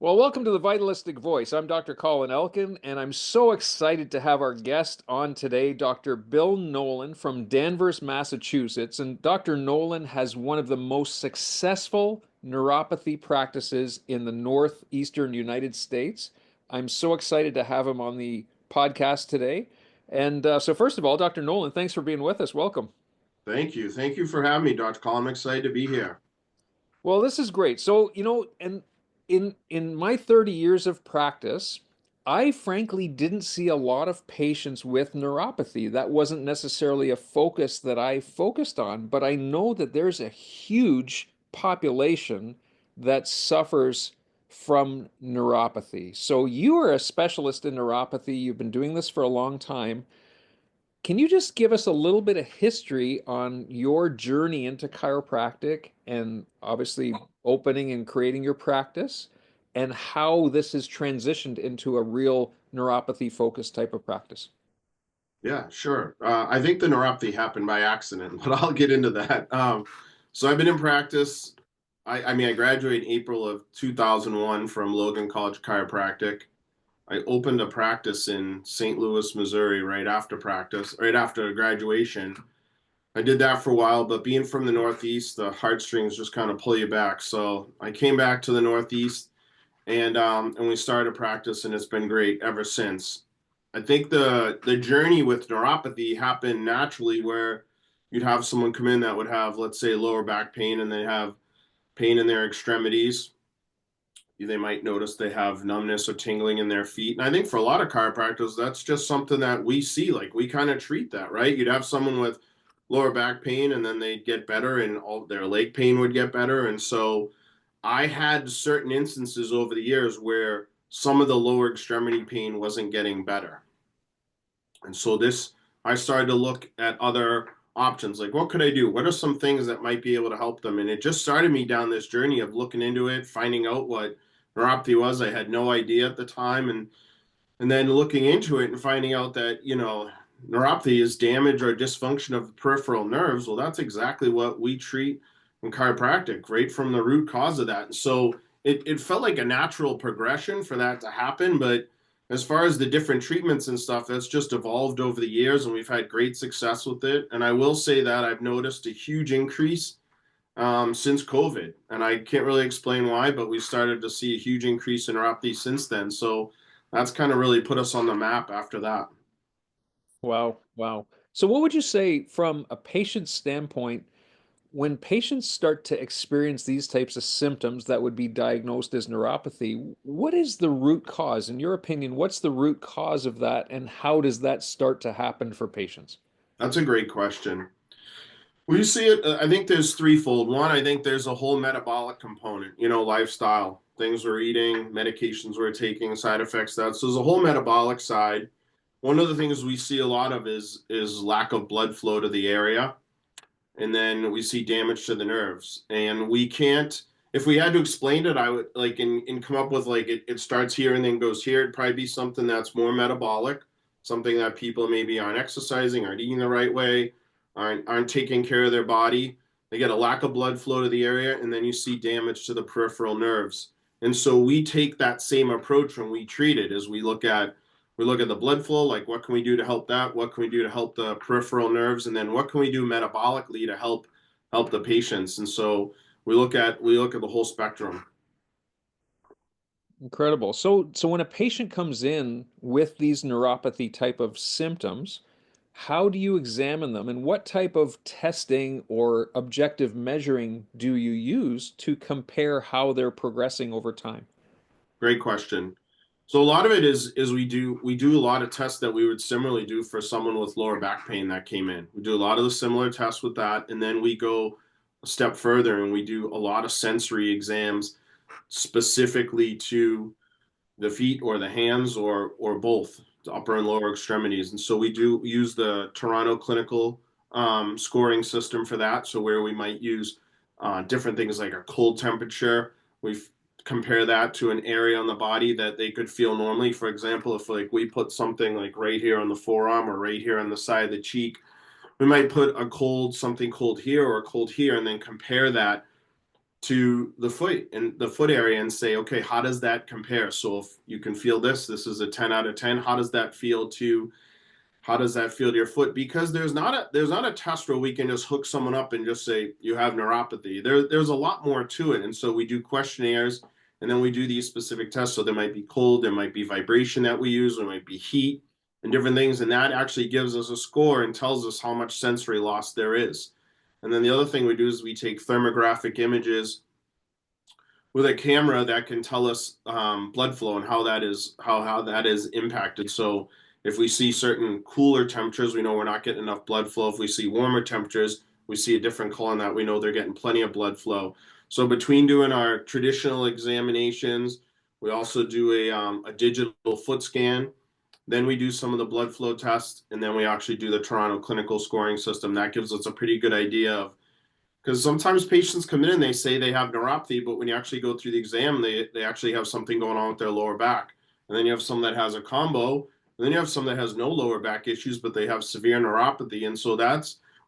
Well, welcome to the Vitalistic Voice. I'm Dr. Colin Elkin, and I'm so excited to have our guest on today, Dr. Bill Nolan from Danvers, Massachusetts. And Dr. Nolan has one of the most successful neuropathy practices in the northeastern United States. I'm so excited to have him on the podcast today. And first of all, Dr. Nolan, thanks for being with us. Welcome. Thank you. Thank you for having me, Dr. Call. I'm excited to be here. Well, this is great. And in my 30 years of practice, I frankly didn't see a lot of patients with neuropathy. That wasn't necessarily a focus that I focused on, but I know that there's a huge population that suffers from neuropathy. So you are a specialist in neuropathy. You've been doing this for a long time. Can you just give us a little bit of history on your journey into chiropractic and obviously opening and creating your practice and how this has transitioned into a real neuropathy focused type of practice? Yeah, sure. I think the neuropathy happened by accident, but I'll get into that. So I've been in practice. I graduated in April of 2001 from Logan College of Chiropractic. I opened a practice in St. Louis, Missouri, right after graduation. I did that for a while, but being from the Northeast, the heartstrings just kind of pull you back. So I came back to the Northeast and we started practice, and it's been great ever since. I think the journey with neuropathy happened naturally, where you'd have someone come in that would have, let's say, lower back pain, and they have pain in their extremities. They might notice they have numbness or tingling in their feet. And I think for a lot of chiropractors, that's just something that we see. Like, we kind of treat that, right? You'd have someone with lower back pain, and then they'd get better, and all their leg pain would get better. And so I had certain instances over the years where some of the lower extremity pain wasn't getting better. And so I started to look at other options. Like, what could I do? What are some things that might be able to help them? And it just started me down this journey of looking into it, finding out what neuropathy was. I had no idea at the time. And then looking into it and finding out that, neuropathy is damage or dysfunction of the peripheral nerves. Well, that's exactly what we treat in chiropractic, right from the root cause of that. And so it felt like a natural progression for that to happen. But as far as the different treatments and stuff, that's just evolved over the years, and we've had great success with it. And I will say that I've noticed a huge increase since COVID. And I can't really explain why, but we started to see a huge increase in neuropathy since then. So that's kind of really put us on the map after that. Wow, wow. So what would you say from a patient standpoint when patients start to experience these types of symptoms that would be diagnosed as neuropathy, what is the root cause? In your opinion, what's the root cause of that, and how does that start to happen for patients? That's a great question. We see it, I think there's threefold. One, I think there's a whole metabolic component, lifestyle, things we're eating, medications we're taking, side effects, that. So there's a whole metabolic side. One of the things we see a lot of is lack of blood flow to the area. And then we see damage to the nerves. And we can't, if we had to explain it, I would like and come up with like it starts here and then goes here. It'd probably be something that's more metabolic, something that people maybe aren't exercising, aren't eating the right way, aren't taking care of their body. They get a lack of blood flow to the area, and then you see damage to the peripheral nerves. And so we take that same approach when we treat it, as we look at the blood flow, like what can we do to help that? What can we do to help the peripheral nerves? And then what can we do metabolically to help the patients? And so we look at the whole spectrum. Incredible. So when a patient comes in with these neuropathy type of symptoms, how do you examine them and what type of testing or objective measuring do you use to compare how they're progressing over time? Great question. So a lot of it is we do a lot of tests that we would similarly do for someone with lower back pain that came in. We do a lot of the similar tests with that, and then we go a step further and we do a lot of sensory exams specifically to the feet or the hands or both, the upper and lower extremities. And so we do use the Toronto clinical scoring system for that. So where we might use different things like a cold temperature, we compare that to an area on the body that they could feel normally. For example, if like we put something like right here on the forearm or right here on the side of the cheek, we might put something cold here or cold here, and then compare that to the foot and the foot area and say, okay, how does that compare? So if you can feel this is a 10 out of 10. How does that feel to your foot? Because there's not a test where we can just hook someone up and just say you have neuropathy. There's a lot more to it. And so we do questionnaires and then we do these specific tests. So there might be cold, there might be vibration that we use, there might be heat and different things. And that actually gives us a score and tells us how much sensory loss there is. And then the other thing we do is we take thermographic images with a camera that can tell us blood flow and how that is impacted. So if we see certain cooler temperatures, we know we're not getting enough blood flow. If we see warmer temperatures, we see a different color on that. We know they're getting plenty of blood flow. So between doing our traditional examinations, we also do a digital foot scan. Then we do some of the blood flow tests, and then we actually do the Toronto clinical scoring system. That gives us a pretty good idea of because sometimes patients come in and they say they have neuropathy, but when you actually go through the exam, they actually have something going on with their lower back. And then you have some that has a combo, and then you have some that has no lower back issues, but they have severe neuropathy. And so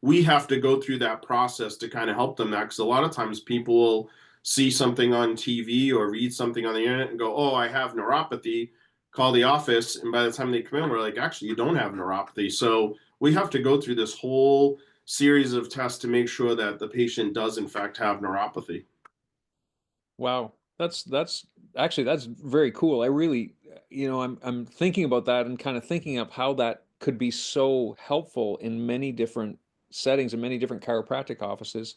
we have to go through that process to kind of help them that because a lot of times people will see something on TV or read something on the internet and go, oh, I have neuropathy, call the office. And by the time they come in, we're like, actually, you don't have neuropathy. So we have to go through this whole series of tests to make sure that the patient does in fact have neuropathy. Wow. That's actually that's very cool. I really, I'm thinking about that and kind of thinking of how that could be so helpful in many different settings and many different chiropractic offices.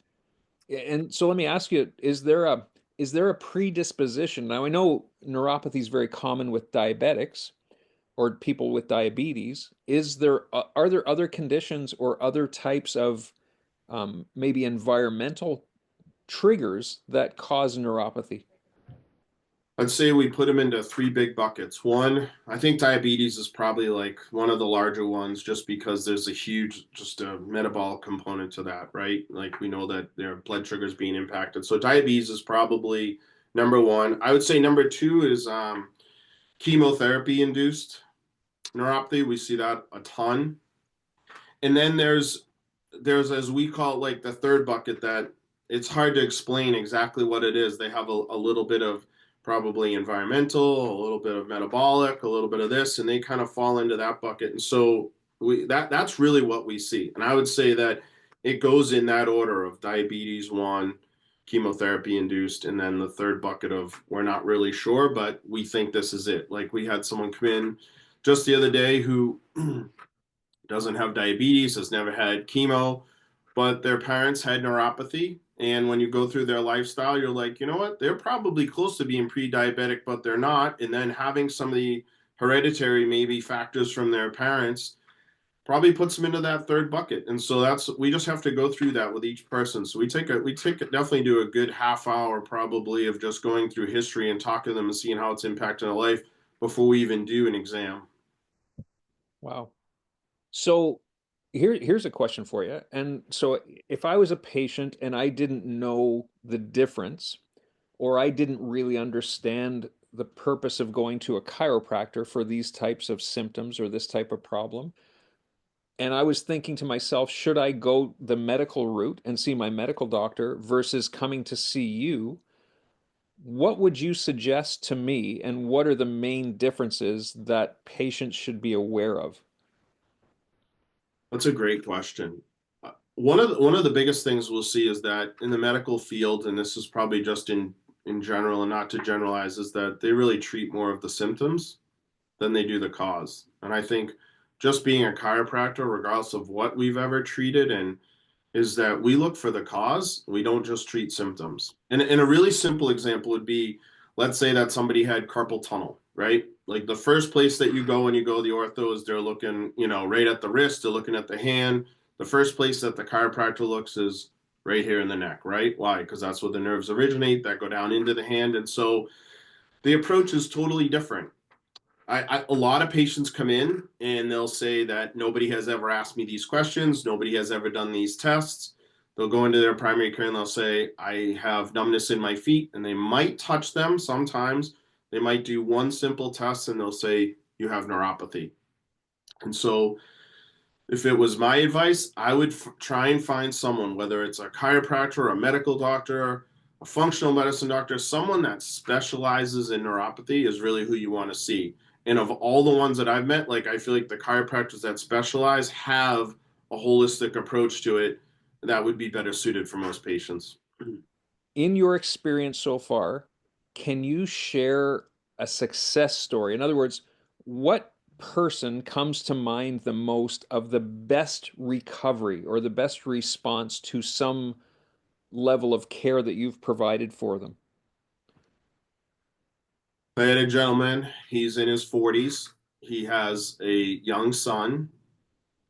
And so let me ask you, is there a predisposition? Now I know neuropathy is very common with diabetics or people with diabetes. Are there other conditions or other types of maybe environmental triggers that cause neuropathy? I'd say we put them into three big buckets. One, I think diabetes is probably like one of the larger ones just because there's a huge, just a metabolic component to that, right? Like we know that their blood sugar is being impacted. So diabetes is probably number one. I would say number two is chemotherapy induced neuropathy. We see that a ton. And then there's as we call it like the third bucket that it's hard to explain exactly what it is. They have a little bit of probably environmental, a little bit of metabolic, a little bit of this, and they kind of fall into that bucket. And so that's really what we see. And I would say that it goes in that order of diabetes one, chemotherapy induced, and then the third bucket of we're not really sure, but we think this is it. Like we had someone come in just the other day who doesn't have diabetes, has never had chemo, but their parents had neuropathy. And when you go through their lifestyle, you're like, you know what? They're probably close to being pre diabetic, but they're not. And then having some of the hereditary, maybe factors from their parents probably puts them into that third bucket. And so we just have to go through that with each person. So definitely do a good half hour probably of just going through history and talking to them and seeing how it's impacting their life before we even do an exam. Wow. So here's a question for you. And so if I was a patient and I didn't know the difference, or I didn't really understand the purpose of going to a chiropractor for these types of symptoms or this type of problem, and I was thinking to myself, should I go the medical route and see my medical doctor versus coming to see you? What would you suggest to me, and what are the main differences that patients should be aware of? That's a great question. One of the biggest things we'll see is that in the medical field, and this is probably just in general and not to generalize, is that they really treat more of the symptoms than they do the cause. And I think just being a chiropractor, regardless of what we've ever treated and is that we look for the cause. We don't just treat symptoms. And a really simple example would be, let's say that somebody had carpal tunnel, right? Like the first place that you go when you go to the ortho is they're looking, right at the wrist, they're looking at the hand. The first place that the chiropractor looks is right here in the neck, right? Why? Because that's where the nerves originate that go down into the hand. And so the approach is totally different. A lot of patients come in and they'll say that nobody has ever asked me these questions, nobody has ever done these tests. They'll go into their primary care and they'll say, I have numbness in my feet, and they might touch them sometimes. They might do one simple test and they'll say, you have neuropathy. And so, if it was my advice, I would try and find someone, whether it's a chiropractor, a medical doctor, A functional medicine doctor, someone that specializes in neuropathy, is really who you want to see. And of all the ones that I've met, like I feel like the chiropractors that specialize have a holistic approach to it that would be better suited for most patients. In your experience so far, can you share a success story? In other words, what person comes to mind the most of the best recovery or the best response to some level of care that you've provided for them? I had a gentleman, he's in his 40s. He has a young son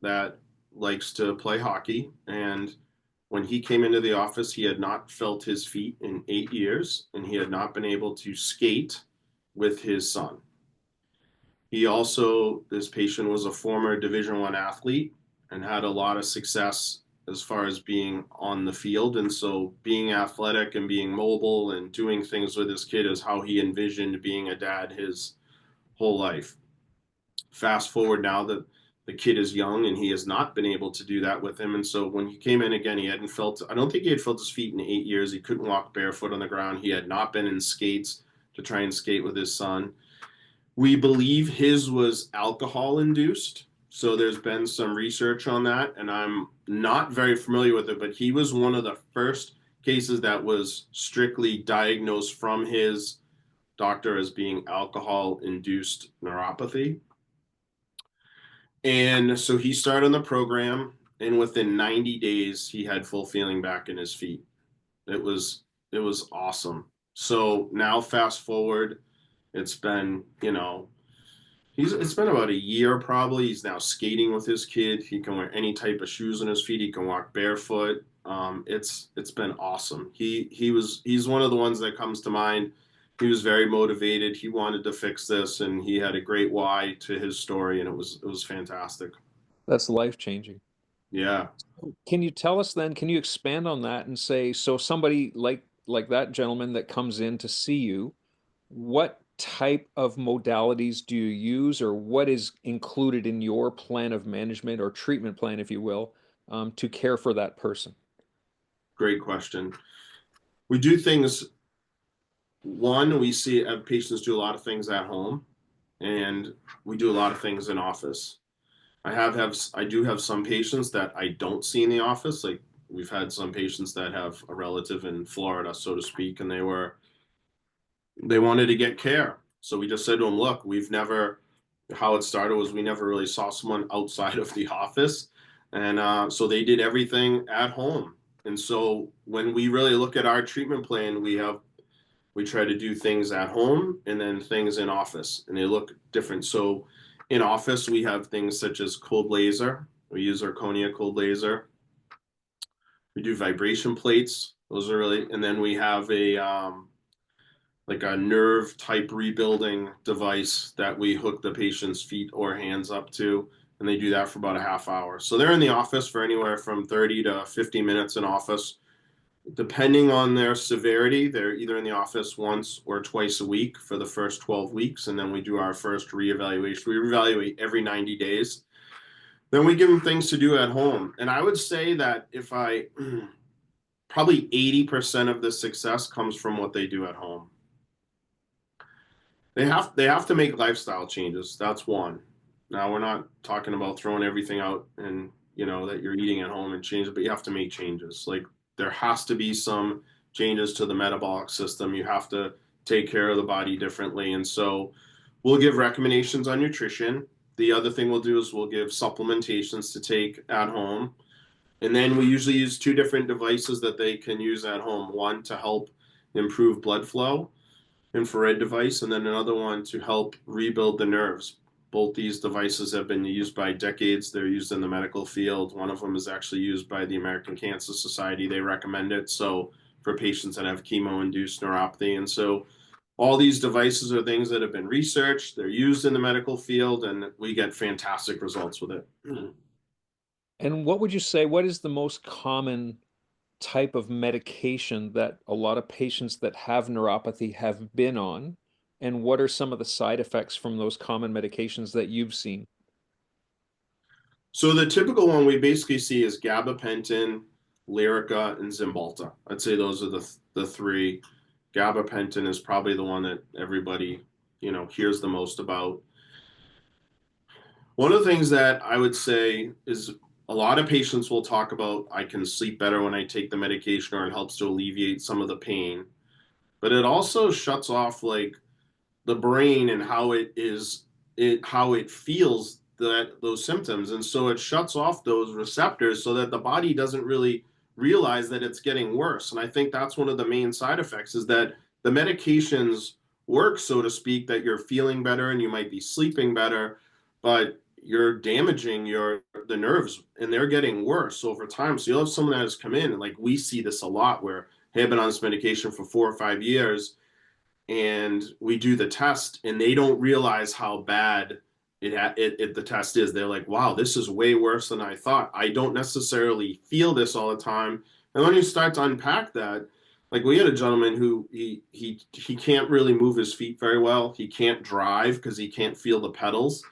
that likes to play hockey. And when he came into the office, he had not felt his feet in 8 years, and he had not been able to skate with his son. He also, this patient was a former Division One athlete and had a lot of success as far as being on the field. And so being athletic and being mobile and doing things with his kid is how he envisioned being a dad his whole life. Fast forward now that the kid is young and he has not been able to do that with him. And so when he came in again, he hadn't felt, I don't think he had felt his feet in 8 years. He couldn't walk barefoot on the ground. He had not been in skates to try and skate with his son. We believe his was alcohol induced. So there's been some research on that, and I'm not very familiar with it, but he was one of the first cases that was strictly diagnosed from his doctor as being alcohol induced neuropathy. And so he started on the program, and within 90 days, he had full feeling back in his feet. It was it was awesome. So now fast forward, it's been, it's been about a year probably. He's now skating with his kid. He can wear any type of shoes on his feet. He can walk barefoot. It's been awesome. He's one of the ones that comes to mind. He was very motivated. He wanted to fix this, and he had a great why to his story, and it was fantastic. That's life changing. Yeah, Can you tell us then, can you expand on that and say, so somebody like that gentleman that comes in to see you, what type of modalities do you use, or what is included in your plan of management or treatment plan, if you will, to care for that person? great question. We do things. One, we see patients do a lot of things at home, and we do a lot of things in office. I do have some patients that I don't see in the office. Like we've had some patients that have a relative in Florida, so to speak, and they wanted to get care. So we just said to them, look, we've never how it started was we never really saw someone outside of the office. And so they did everything at home. And so when we really look at our treatment plan, we try to do things at home and then things in office, and they look different. So in office, we have things such as cold laser. We use zirconia cold laser. We do vibration plates. Those are really, and then we have a like a nerve type rebuilding device that we hook the patient's feet or hands up to, and they do that for about a half hour. So they're in the office for anywhere from 30 to 50 minutes in office. Depending on their severity, they're either in the office once or twice a week for the first 12 weeks, and then we do our first reevaluation. We reevaluate every 90 days. Then we give them things to do at home. And I would say that if I probably 80% of the success comes from what they do at home. They have to make lifestyle changes. That's one. Now we're not talking about throwing everything out and that you're eating at home and change it, but you have to make changes. Like there has to be some changes to the metabolic system. You have to take care of the body differently. And so we'll give recommendations on nutrition. The other thing we'll do is we'll give supplementations to take at home. And then we usually use two different devices that they can use at home. One to help improve blood flow, infrared device, and then another one to help rebuild the nerves. Both these devices have been used by decades. They're used in the medical field. One of them is actually used by the American Cancer Society. They recommend it. So for patients that have chemo-induced neuropathy. And so all these devices are things that have been researched. They're used in the medical field, and we get fantastic results with it. And what would you say, what is the most common type of medication that a lot of patients that have neuropathy have been on? And what are some of the side effects from those common medications that you've seen? So the typical one we basically see is gabapentin, Lyrica, and Zymbalta. I'd say those are the three. Gabapentin is probably the one that everybody, hears the most about. One of the things that I would say is a lot of patients will talk about, I can sleep better when I take the medication, or it helps to alleviate some of the pain. But it also shuts off like the brain and how it feels that those symptoms, and so it shuts off those receptors so that the body doesn't really realize that it's getting worse. And I think that's one of the main side effects, is that the medications work, so to speak, that you're feeling better and you might be sleeping better, but you're damaging the nerves and they're getting worse over time. So you'll have someone that has come in, and like we see this a lot, where, hey, I've been on this medication for 4 or 5 years, and we do the test and they don't realize how bad the test is. They're like, wow, this is way worse than I thought. I don't necessarily feel this all the time. And when you start to unpack that, like we had a gentleman who he can't really move his feet very well. He can't drive because he can't feel the pedals,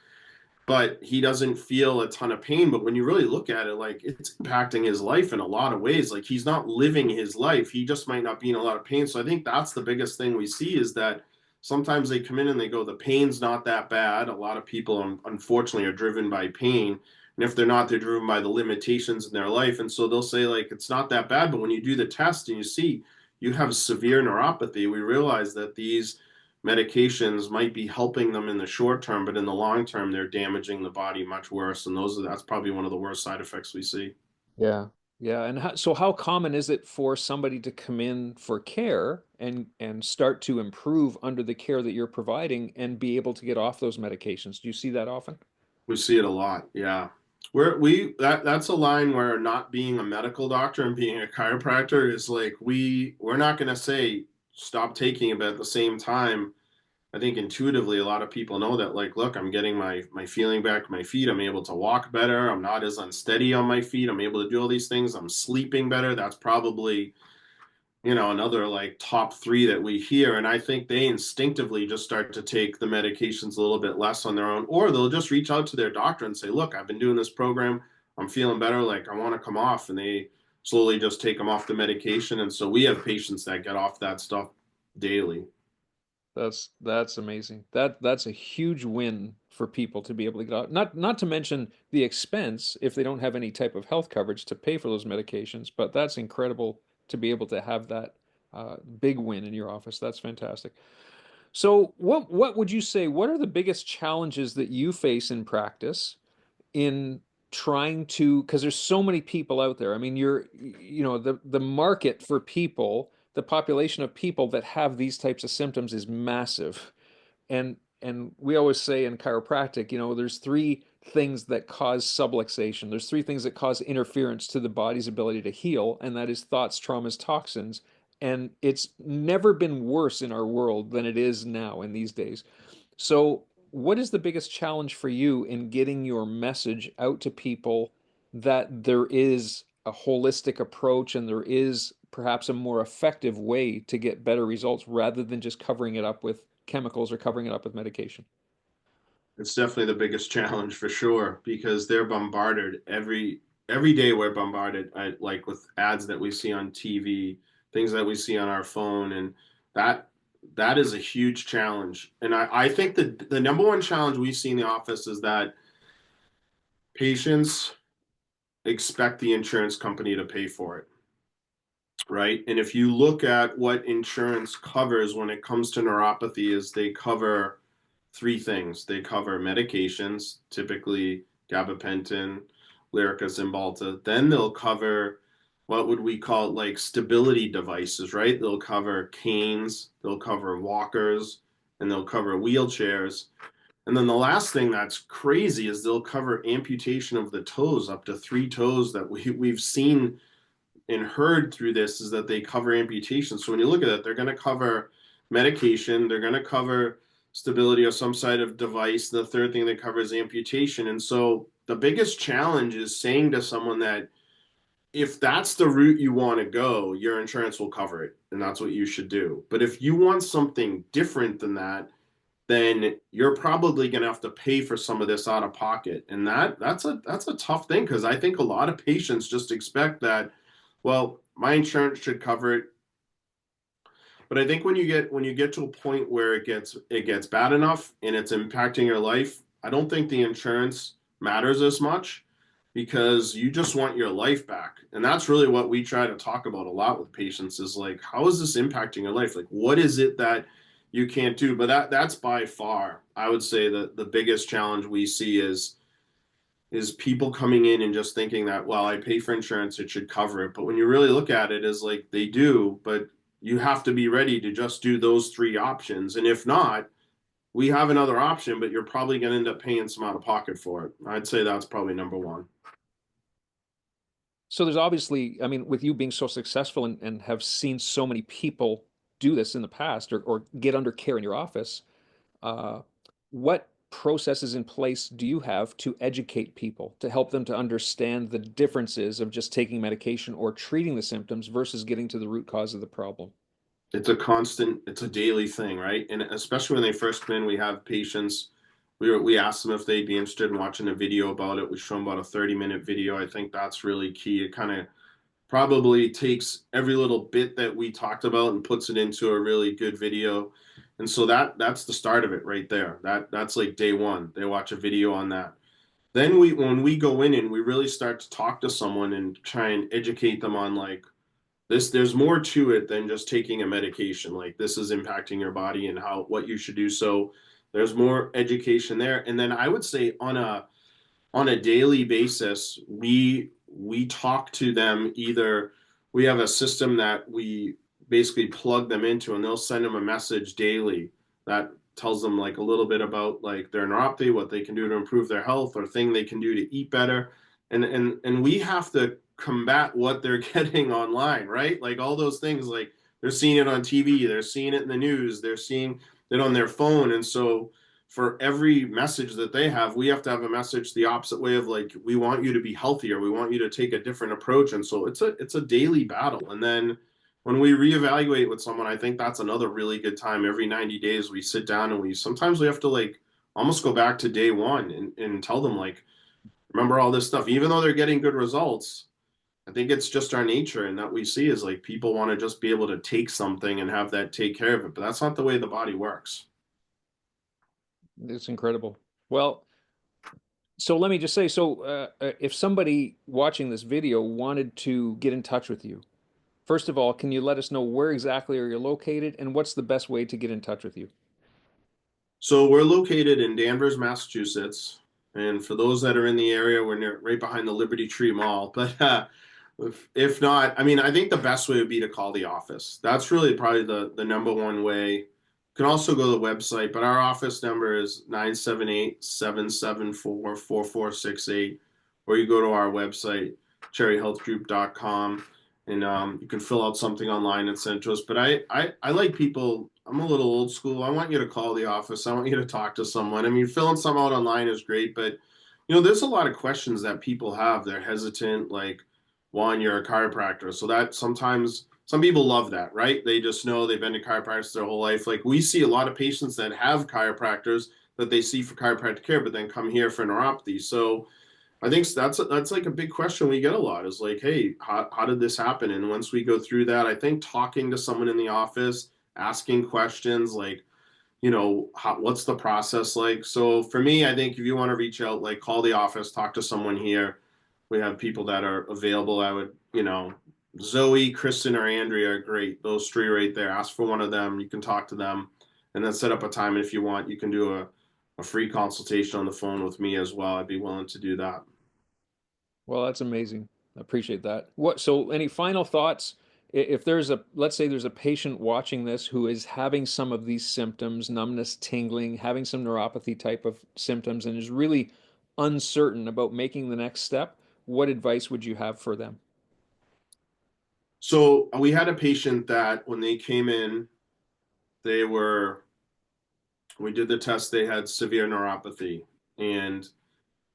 but he doesn't feel a ton of pain. But when you really look at it, like, it's impacting his life in a lot of ways. Like, he's not living his life. He just might not be in a lot of pain. So I think that's the biggest thing we see, is that sometimes they come in and they go, the pain's not that bad. A lot of people, unfortunately, are driven by pain. And if they're not, they're driven by the limitations in their life. And so they'll say, like, it's not that bad. But when you do the test and you see you have severe neuropathy, we realize that these medications might be helping them in the short term, but in the long term, they're damaging the body much worse. And that's probably one of the worst side effects we see. Yeah. Yeah. And so how common is it for somebody to come in for care and start to improve under the care that you're providing and be able to get off those medications? Do you see that often? We see it a lot. Yeah. That's a line where not being a medical doctor and being a chiropractor is like, we're not going to say stop taking it, but at the same time, I think intuitively a lot of people know that, like, look, I'm getting my feeling back, my feet, I'm able to walk better, I'm not as unsteady on my feet, I'm able to do all these things, I'm sleeping better. That's probably, another like top three that we hear. And I think they instinctively just start to take the medications a little bit less on their own, or they'll just reach out to their doctor and say, look, I've been doing this program, I'm feeling better, like I want to come off. And they slowly just take them off the medication. And so we have patients that get off that stuff daily. That's amazing. That's a huge win for people to be able to get out. Not to mention the expense if they don't have any type of health coverage to pay for those medications, but that's incredible to be able to have that big win in your office. That's fantastic. So what would you say, what are the biggest challenges that you face in practice in trying to, because there's so many people out there. I mean, the market for people, the population of people that have these types of symptoms is massive. And we always say in chiropractic, there's three things that cause subluxation. There's three things that cause interference to the body's ability to heal, and that is thoughts, traumas, toxins. And it's never been worse in our world than it is now in these days. So, what is the biggest challenge for you in getting your message out to people that there is a holistic approach and there is perhaps a more effective way to get better results rather than just covering it up with chemicals or covering it up with medication? It's definitely the biggest challenge for sure, because they're bombarded every day. We're bombarded, like with ads that we see on TV, things that we see on our phone, and that that is a huge challenge. And I think that the number one challenge we see in the office is that patients expect the insurance company to pay for it, right? And if you look at what insurance covers when it comes to neuropathy, is they cover three things. They cover medications, typically gabapentin, Lyrica, Cymbalta. Then they'll cover what would we call, like, stability devices, right? They'll cover canes, they'll cover walkers, and they'll cover wheelchairs. And then the last thing that's crazy is they'll cover amputation of the toes, up to three toes that we've seen and heard through this, is that they cover amputation. So when you look at it, they're going to cover medication, they're going to cover stability of some side of device. The third thing they cover is amputation. And so the biggest challenge is saying to someone that if that's the route you want to go, your insurance will cover it, and that's what you should do. But if you want something different than that, then you're probably going to have to pay for some of this out of pocket. And that's a tough thing, because I think a lot of patients just expect that, well, my insurance should cover it. But I think when you get to a point where it gets bad enough and it's impacting your life, I don't think the insurance matters as much because you just want your life back. And that's really what we try to talk about a lot with patients is like, how is this impacting your life? Like, what is it that you can't do? But that's by far, I would say that the biggest challenge we see is people coming in and just thinking that, well, I pay for insurance, it should cover it. But when you really look at it, is like they do, but you have to be ready to just do those three options. And if not, we have another option, but you're probably going to end up paying some out of pocket for it. I'd say that's probably number one. So there's obviously, I mean, with you being so successful and have seen so many people do this in the past or get under care in your office, uh, what processes in place do you have to educate people to help them to understand the differences of just taking medication or treating the symptoms versus getting to the root cause of the problem? It's a constant, it's a daily thing, right? And especially when they first come in, we have patients. We ask them if they'd be interested in watching a video about it. We show them about a 30-minute video. I think that's really key. It kind of probably takes every little bit that we talked about and puts it into a really good video. And so that's the start of it right there. That's like day one. They watch a video on that. Then when we go in and we really start to talk to someone and try and educate them on like this, there's more to it than just taking a medication. Like this is impacting your body and how what you should do. So there's more education there. And then I would say on a daily basis, we talk to them. Either we have a system that we basically plug them into and they'll send them a message daily that tells them like a little bit about like their neuropathy, what they can do to improve their health or thing they can do to eat better. And we have to combat what they're getting online, right? Like all those things, like they're seeing it on TV, they're seeing it in the news, they're seeing it on their phone. And so for every message that they have, we have to have a message the opposite way of like, we want you to be healthier. We want you to take a different approach. And so it's a daily battle. And then when we reevaluate with someone, I think that's another really good time. Every 90 days, we sit down and we sometimes we have to like almost go back to day one and tell them like, remember all this stuff, even though they're getting good results. I think it's just our nature and that we see is like people want to just be able to take something and have that take care of it. But that's not the way the body works. It's incredible. Well, so let me just say, so if somebody watching this video wanted to get in touch with you, first of all, can you let us know where exactly are you located and what's the best way to get in touch with you? So we're located in Danvers, Massachusetts. And for those that are in the area, we're near right behind the Liberty Tree Mall. But if not, I mean, I think the best way would be to call the office. That's really probably the number one way. You can also go to the website, but our office number is 978-774-4468. Or you go to our website, cherryhealthgroup.com, and you can fill out something online and send it to us. But I like people. I'm a little old school. I want you to call the office. I want you to talk to someone. I mean, filling some out online is great, but there's a lot of questions that people have. They're hesitant, like, one, you're a chiropractor. So that sometimes some people love that, right? They just know they've been to chiropractors their whole life. Like we see a lot of patients that have chiropractors that they see for chiropractic care, but then come here for neuropathy. So I think that's like a big question we get a lot is like, hey, how did this happen? And once we go through that, I think talking to someone in the office, asking questions like, what's the process like? So for me, I think if you want to reach out, like call the office, talk to someone here. We have people that are available. I would, Zoe, Kristen, or Andrea are great. Those three right there. Ask for one of them. You can talk to them and then set up a time. And if you want, you can do a free consultation on the phone with me as well. I'd be willing to do that. Well, that's amazing. I appreciate that. So any final thoughts? If there's let's say there's a patient watching this who is having some of these symptoms, numbness, tingling, having some neuropathy type of symptoms, and is really uncertain about making the next step, what advice would you have for them? So we had a patient that when they came in, they were, we did the test, they had severe neuropathy and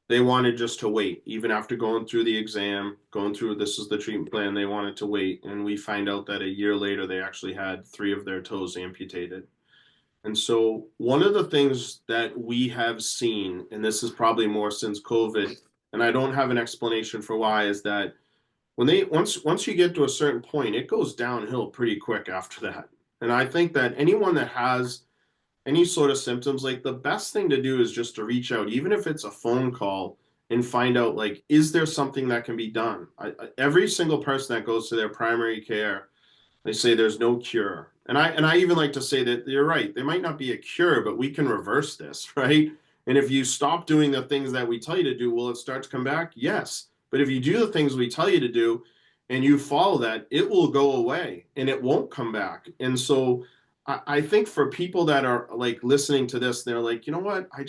they wanted just to wait. Even after going through the exam, going through this is the treatment plan, they wanted to wait. And we find out that a year later, they actually had three of their toes amputated. And so, one of the things that we have seen, and this is probably more since COVID, and I don't have an explanation for why, is that when they once you get to a certain point, it goes downhill pretty quick after that. And I think that anyone that has any sort of symptoms, like the best thing to do is just to reach out, even if it's a phone call, and find out like, is there something that can be done? Every single person that goes to their primary care, they say there's no cure. And I even like to say that you're right. There might not be a cure, but we can reverse this, right? And if you stop doing the things that we tell you to do, will it start to come back? Yes. But if you do the things we tell you to do and you follow that, it will go away and it won't come back. And so I think for people that are like listening to this, they're like, you know what? I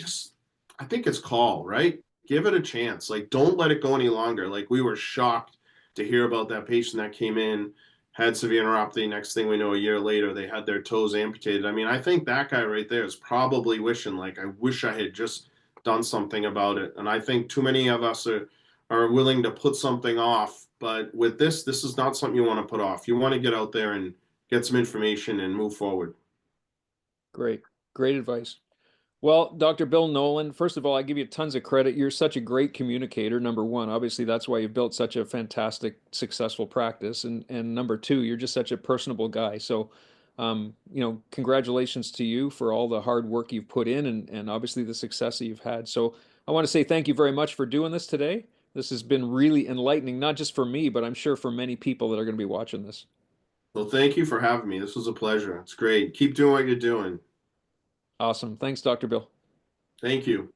think it's call, right? Give it a chance. Like, don't let it go any longer. Like, we were shocked to hear about that patient that came in, had severe neuropathy. Next thing we know, a year later, they had their toes amputated. I mean, I think that guy right there is probably wishing, like, I wish I had just done something about it. And I think too many of us are willing to put something off. But with this is not something you want to put off. You want to get out there and get some information and move forward. Great, great advice. Well, Dr. Bill Nolan, first of all, I give you tons of credit. You're such a great communicator, number one. Obviously, that's why you've built such a fantastic, successful practice. And number two, you're just such a personable guy. So, congratulations to you for all the hard work you've put in and obviously the success that you've had. So I want to say thank you very much for doing this today. This has been really enlightening, not just for me, but I'm sure for many people that are going to be watching this. Well, thank you for having me. This was a pleasure. It's great. Keep doing what you're doing. Awesome. Thanks, Dr. Bill. Thank you.